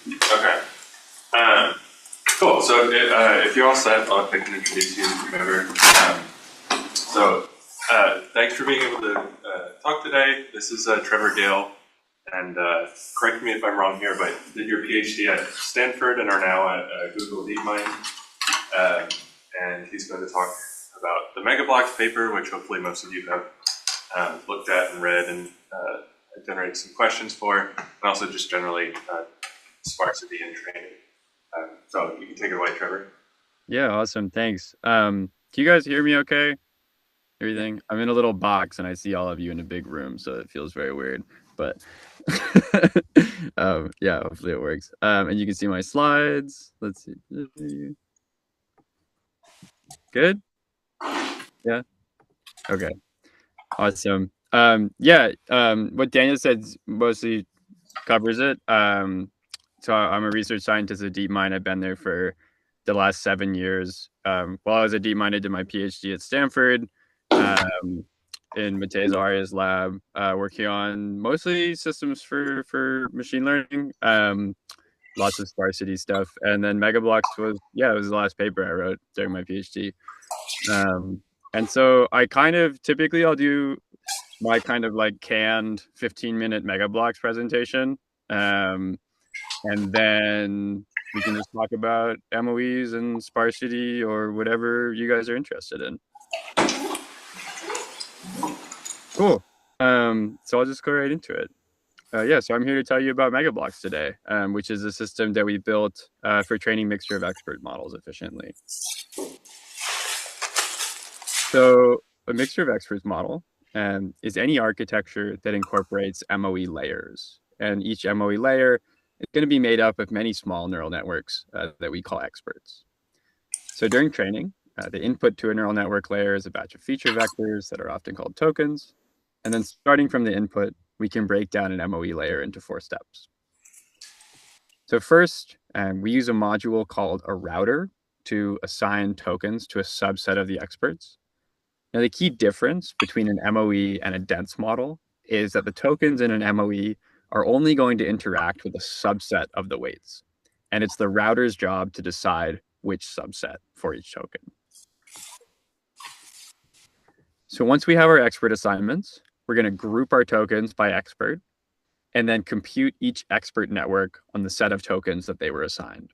Okay. Um, cool. So if you're all set, I can introduce you to whomever. Thanks for being able to talk today. This is Trevor Gale, and correct me if I'm wrong here, but did your PhD at Stanford and are now at Google DeepMind. And he's going to talk about the MegaBlocks paper, which hopefully most of you have looked at and read and generated some questions for, and also just generally sparsity and training. So you can take it away, Trevor. Yeah, awesome. Thanks. Can you guys hear me okay? Everything? I'm in a little box and I see all of you in a big room, so it feels very weird. But yeah, hopefully it works. And you can see my slides. Let's see. Good? Yeah. Okay. Awesome. What Daniel said mostly covers it. So I'm a research scientist at DeepMind. I've been there for the last 7 years. While I was at DeepMind, I did my PhD at Stanford, in Mateo Arias' lab, working on mostly systems for machine learning. Lots of sparsity stuff, and then MegaBlocks it was the last paper I wrote during my PhD. Um, and so I kind of typically I'll do my kind of like canned 15-minute MegaBlocks presentation. Um, and then we can just talk about MOEs and sparsity or whatever you guys are interested in. Cool. So I'll just go right into it. So I'm here to tell you about MegaBlocks today, which is a system that we built for training mixture of expert models efficiently. So a mixture of experts model is any architecture that incorporates MOE layers. And each MOE layer is going to be made up of many small neural networks that we call experts. So during training, the input to a neural network layer is a batch of feature vectors that are often called tokens. And then starting from the input, we can break down an MOE layer into 4 steps. So first, we use a module called a router to assign tokens to a subset of the experts. Now, the key difference between an MOE and a dense model is that the tokens in an MOE are only going to interact with a subset of the weights. And it's the router's job to decide which subset for each token. So once we have our expert assignments, we're going to group our tokens by expert and then compute each expert network on the set of tokens that they were assigned.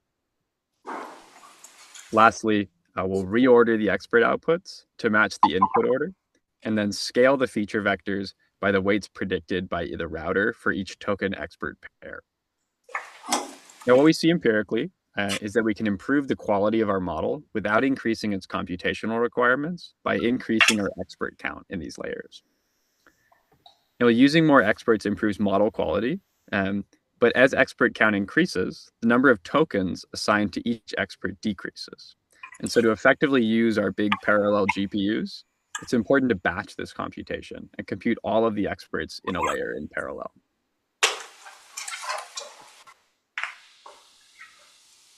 Lastly, we'll reorder the expert outputs to match the input order, and then scale the feature vectors by the weights predicted by the router for each token expert pair. Now, what we see empirically is that we can improve the quality of our model without increasing its computational requirements by increasing our expert count in these layers. Now, using more experts improves model quality, but as expert count increases, the number of tokens assigned to each expert decreases. And so to effectively use our big parallel GPUs, it's important to batch this computation and compute all of the experts in a layer in parallel.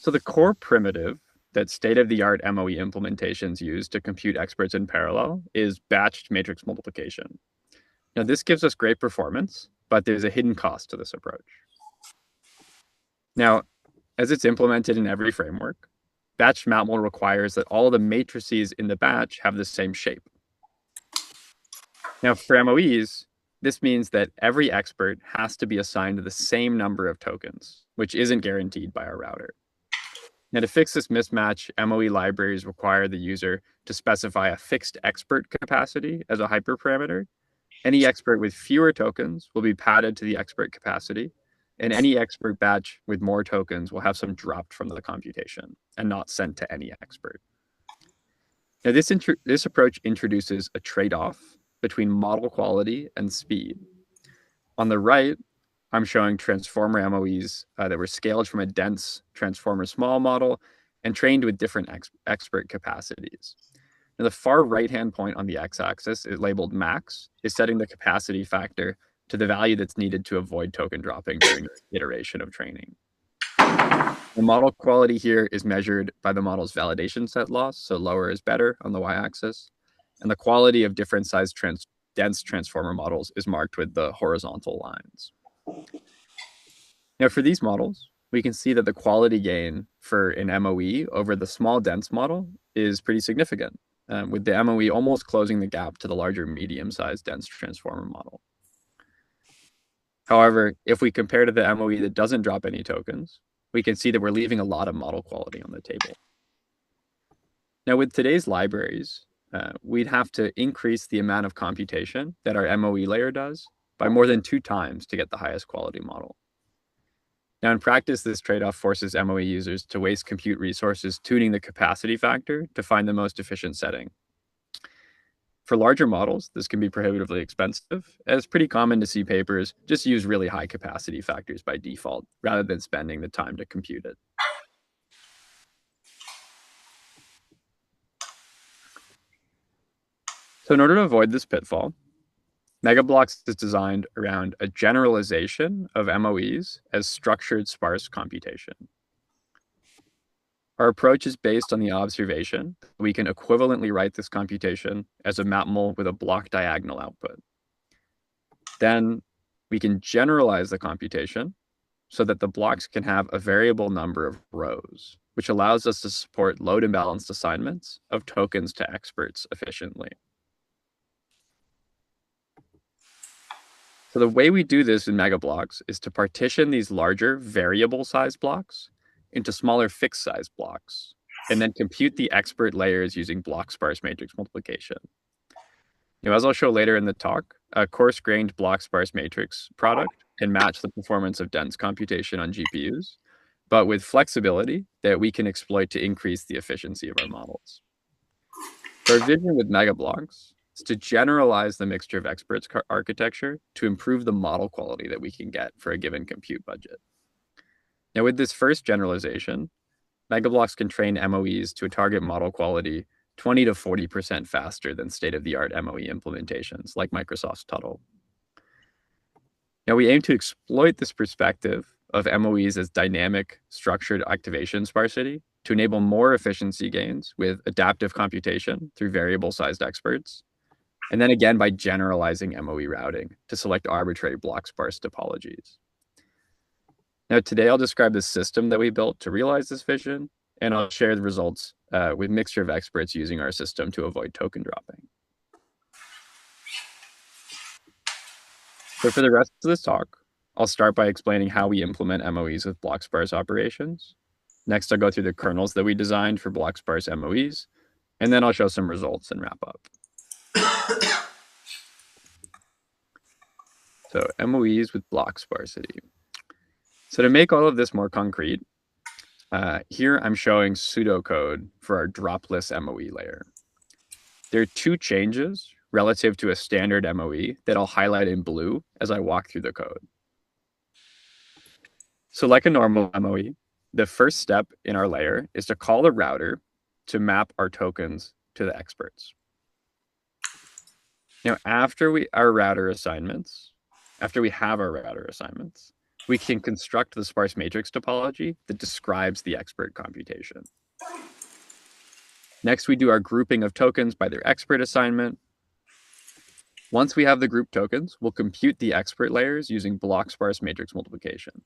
So the core primitive that state-of-the-art MOE implementations use to compute experts in parallel is batched matrix multiplication. Now, this gives us great performance, but there's a hidden cost to this approach. Now, as it's implemented in every framework, batched MATML requires that all the matrices in the batch have the same shape. Now, for MOEs, this means that every expert has to be assigned the same number of tokens, which isn't guaranteed by our router. Now, to fix this mismatch, MOE libraries require the user to specify a fixed expert capacity as a hyperparameter. Any expert with fewer tokens will be padded to the expert capacity, and any expert batch with more tokens will have some dropped from the computation and not sent to any expert. Now, this approach introduces a trade-off between model quality and speed. On the right, I'm showing transformer MOEs that were scaled from a dense transformer small model and trained with different expert capacities. Now, the far right-hand point on the x-axis is labeled max, is setting the capacity factor to the value that's needed to avoid token dropping during iteration of training. The model quality here is measured by the model's validation set loss, so lower is better on the y-axis, and the quality of different sized dense transformer models is marked with the horizontal lines. Now, for these models, we can see that the quality gain for an MOE over the small dense model is pretty significant, with the MOE almost closing the gap to the larger medium-sized dense transformer model. However, if we compare to the MOE that doesn't drop any tokens, we can see that we're leaving a lot of model quality on the table. Now, with today's libraries, we'd have to increase the amount of computation that our MOE layer does by more than 2 times to get the highest quality model. Now, in practice, this trade-off forces MOE users to waste compute resources tuning the capacity factor to find the most efficient setting. For larger models, this can be prohibitively expensive, as it's pretty common to see papers just use really high capacity factors by default, rather than spending the time to compute it. So in order to avoid this pitfall, MegaBlocks is designed around a generalization of MOEs as structured sparse computation. Our approach is based on the observation that we can equivalently write this computation as a mapmul with a block diagonal output. Then we can generalize the computation so that the blocks can have a variable number of rows, which allows us to support load imbalanced assignments of tokens to experts efficiently. So the way we do this in MegaBlocks is to partition these larger variable size blocks into smaller fixed size blocks, and then compute the expert layers using block sparse matrix multiplication. Now, as I'll show later in the talk, a coarse-grained block sparse matrix product can match the performance of dense computation on GPUs, but with flexibility that we can exploit to increase the efficiency of our models. So our vision with MegaBlocks is to generalize the mixture of experts architecture to improve the model quality that we can get for a given compute budget. Now, with this first generalization, MegaBlocks can train MOEs to a target model quality 20 to 40% faster than state-of-the-art MOE implementations like Microsoft's Tuttle. Now, we aim to exploit this perspective of MOEs as dynamic structured activation sparsity to enable more efficiency gains with adaptive computation through variable-sized experts, and then again by generalizing MOE routing to select arbitrary block sparse topologies. Now, today I'll describe the system that we built to realize this vision, and I'll share the results with a mixture of experts using our system to avoid token dropping. So for the rest of this talk, I'll start by explaining how we implement MOEs with block sparse operations. Next, I'll go through the kernels that we designed for block sparse MOEs, and then I'll show some results and wrap up. So MOEs with block sparsity. So to make all of this more concrete, here I'm showing pseudocode for our dropless MOE layer. There are 2 changes relative to a standard MOE that I'll highlight in blue as I walk through the code. So like a normal MOE, the first step in our layer is to call the router to map our tokens to the experts. Now, after we have our router assignments, we can construct the sparse matrix topology that describes the expert computation. Next, we do our grouping of tokens by their expert assignment. Once we have the group tokens, we'll compute the expert layers using block sparse matrix multiplication.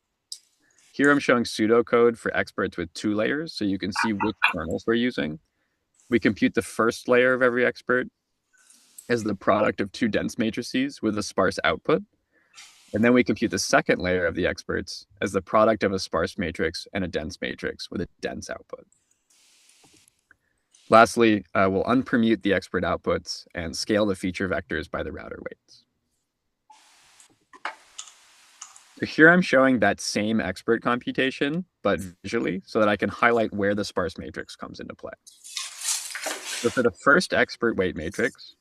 Here I'm showing pseudocode for experts with 2 layers, so you can see which kernels we're using. We compute the first layer of every expert as the product of 2 dense matrices with a sparse output. And then we compute the second layer of the experts as the product of a sparse matrix and a dense matrix with a dense output. Lastly, we'll unpermute the expert outputs and scale the feature vectors by the router weights. So here I'm showing that same expert computation, but visually, so that I can highlight where the sparse matrix comes into play. So for the first expert weight matrix,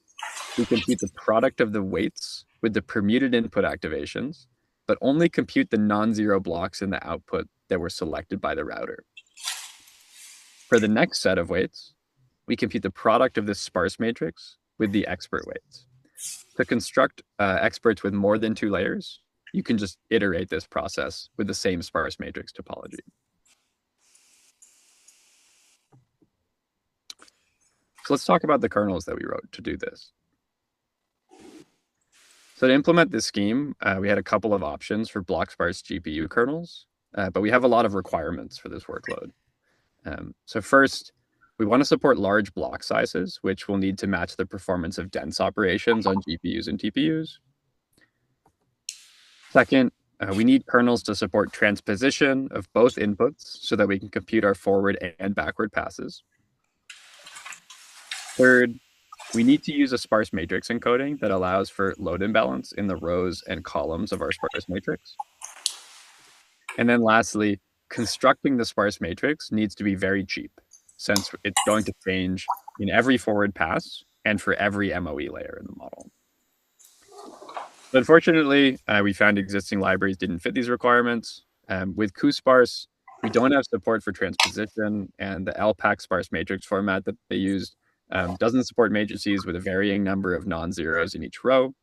we compute the product of the weights with the permuted input activations, but only compute the non-zero blocks in the output that were selected by the router. For the next set of weights, we compute the product of this sparse matrix with the expert weights. To construct experts with more than 2 layers, you can just iterate this process with the same sparse matrix topology. So let's talk about the kernels that we wrote to do this. So to implement this scheme, we had a couple of options for block sparse GPU kernels. but we have a lot of requirements for this workload. So first, we want to support large block sizes, which will need to match the performance of dense operations on GPUs and TPUs. Second, we need kernels to support transposition of both inputs so that we can compute our forward and backward passes. Third, we need to use a sparse matrix encoding that allows for load imbalance in the rows and columns of our sparse matrix. And then lastly, constructing the sparse matrix needs to be very cheap, since it's going to change in every forward pass and for every MOE layer in the model. But unfortunately, we found existing libraries didn't fit these requirements. With cuSparse, we don't have support for transposition, and the LPAC sparse matrix format that they used doesn't support matrices with a varying number of non-zeros in each row.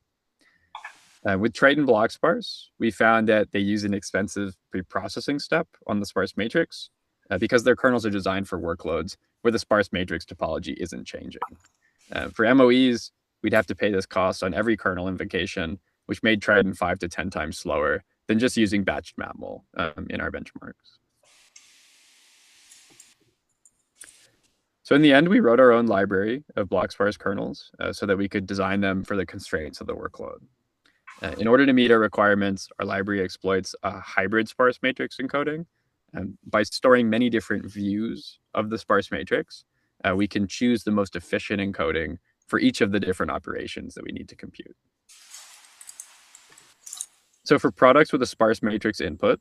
With Triton block sparse, we found that they use an expensive preprocessing step on the sparse matrix because their kernels are designed for workloads where the sparse matrix topology isn't changing. For MOEs, we'd have to pay this cost on every kernel invocation, which made Triton 5 to 10 times slower than just using batched mapmul in our benchmarks. So in the end, we wrote our own library of block sparse kernels so that we could design them for the constraints of the workload. In order to meet our requirements, our library exploits a hybrid sparse matrix encoding. By storing many different views of the sparse matrix, we can choose the most efficient encoding for each of the different operations that we need to compute. So for products with a sparse matrix input,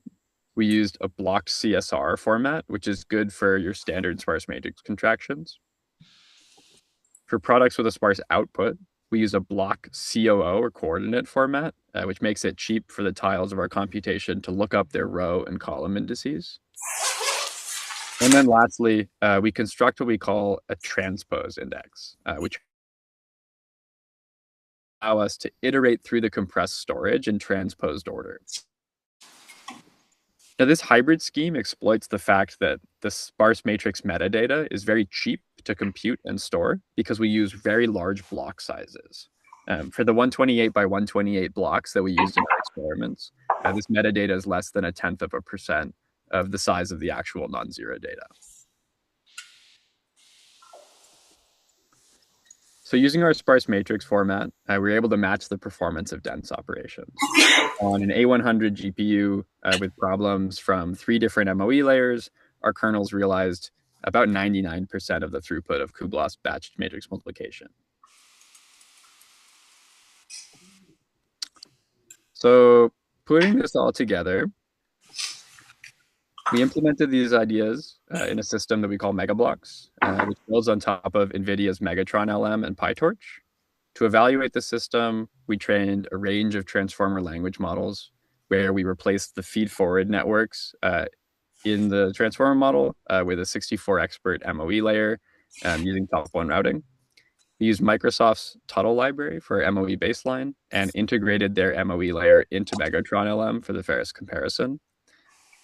we used a blocked CSR format, which is good for your standard sparse matrix contractions. For products with a sparse output, we use a block COO or coordinate format, which makes it cheap for the tiles of our computation to look up their row and column indices. And then lastly, we construct what we call a transpose index, which allow us to iterate through the compressed storage in transposed order. Now, this hybrid scheme exploits the fact that the sparse matrix metadata is very cheap to compute and store because we use very large block sizes. For the 128 by 128 blocks that we used in our experiments, this metadata is less than 0.1% of the size of the actual non-zero data. So using our sparse matrix format, we were able to match the performance of dense operations. On an A100 GPU with problems from 3 different MOE layers, our kernels realized about 99% of the throughput of cuBLAS batched matrix multiplication. So putting this all together, we implemented these ideas in a system that we call MegaBlocks, which builds on top of NVIDIA's Megatron LM and PyTorch. To evaluate the system, we trained a range of transformer language models where we replaced the feed-forward networks in the transformer model with a 64 expert MOE layer using top-1 routing. We used Microsoft's Tuttle library for our MOE baseline and integrated their MOE layer into Megatron LM for the fairest comparison.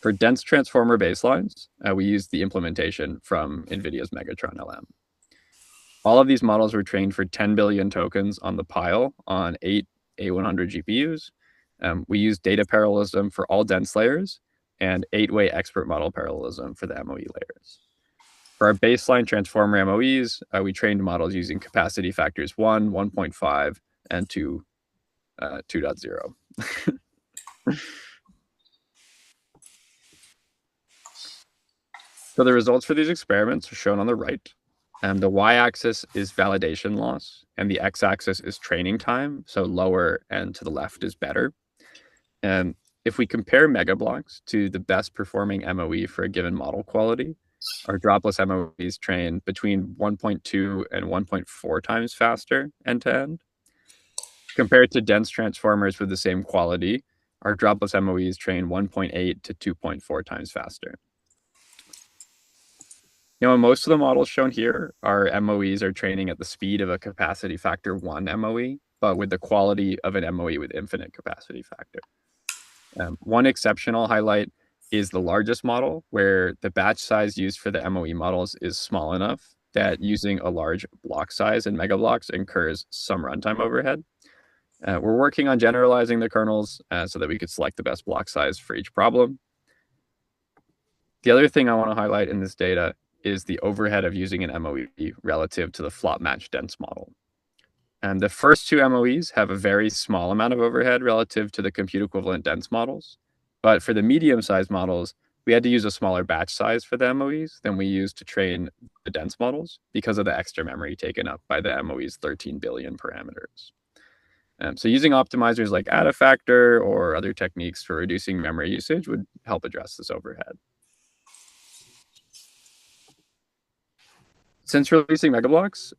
For dense transformer baselines, we used the implementation from NVIDIA's Megatron LM. All of these models were trained for 10 billion tokens on the pile on 8 A100 GPUs. We used data parallelism for all dense layers and 8-way expert model parallelism for the MOE layers. For our baseline transformer MOEs, we trained models using capacity factors 1, 1.5, and 2.0. So the results for these experiments are shown on the right. The y-axis is validation loss, and the x-axis is training time, so lower and to the left is better. And if we compare MegaBlocks to the best performing MOE for a given model quality, our dropless MOEs train between 1.2 and 1.4 times faster end-to-end. Compared to dense transformers with the same quality, our dropless MOEs train 1.8 to 2.4 times faster. Now, in most of the models shown here, our MOEs are training at the speed of a capacity factor 1 MOE, but with the quality of an MOE with infinite capacity factor. One exceptional highlight is the largest model, where the batch size used for the MOE models is small enough that using a large block size in MegaBlocks incurs some runtime overhead. We're working on generalizing the kernels so that we could select the best block size for each problem. The other thing I want to highlight in this data is the overhead of using an MOE relative to the flop match dense model. And the first two MOEs have a very small amount of overhead relative to the compute equivalent dense models. But for the medium-sized models, we had to use a smaller batch size for the MOEs than we used to train the dense models because of the extra memory taken up by the MOE's 13 billion parameters. So using optimizers like add a factor or other techniques for reducing memory usage would help address this overhead. Since releasing MegaBlocks,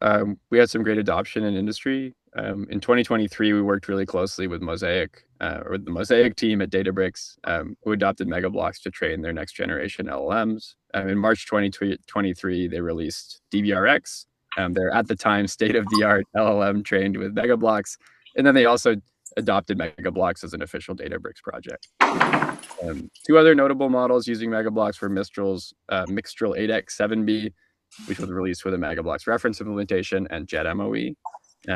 we had some great adoption in industry. In 2023, we worked really closely with Mosaic, or the Mosaic team at Databricks, who adopted MegaBlocks to train their next generation LLMs. In March 2023, they released DBRX, their at the time state-of-the-art LLM trained with MegaBlocks, and then they also adopted MegaBlocks as an official Databricks project. Two other notable models using MegaBlocks were Mixtral 8x7b, which was released with a MegaBlocks reference implementation, and JetMOE,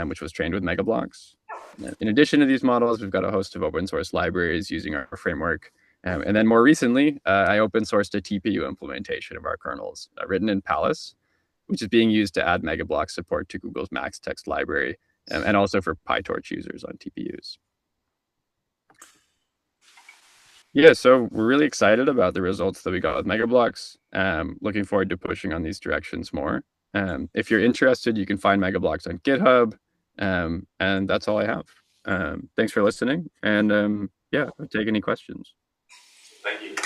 which was trained with MegaBlocks. In addition to these models, we've got a host of open source libraries using our framework. And then more recently, I open sourced a TPU implementation of our kernels written in Palace, which is being used to add MegaBlocks support to Google's Max Text library, and also for PyTorch users on TPUs. Yeah, so we're really excited about the results that we got with MegaBlocks. Looking forward to pushing on these directions more. If you're interested, you can find MegaBlocks on GitHub. And that's all I have. Thanks for listening. And yeah, I'll take any questions. Thank you.